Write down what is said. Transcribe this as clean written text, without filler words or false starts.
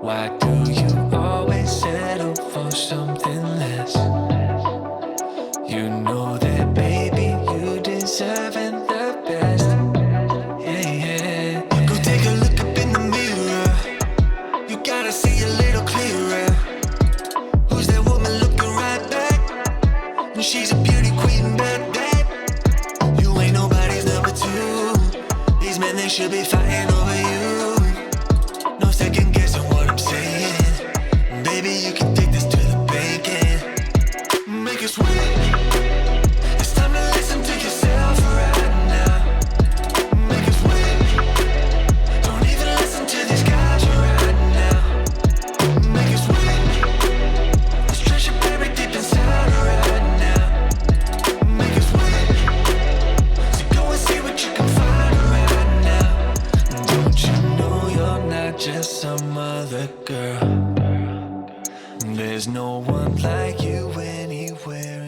Why do you always settle for something less? You know that, baby, you deserving the best. Yeah, yeah. Go take a look up in the mirror. You gotta see a little clearer. Who's that woman looking right back? She's a beauty queen, bad. You ain't nobody's number two. These men, they should be fighting over you. No second guessing what I'm saying. Baby, you can take this to the bank and make it sweet. It's time to listen to yourself right now. Make it sweet. Don't even listen to these guys right now. Make it sweet. This treasure buried deep inside right now. Make it sweet. So go and see what you can find right now. Don't you know you're not just some other girl? There's no one like you anywhere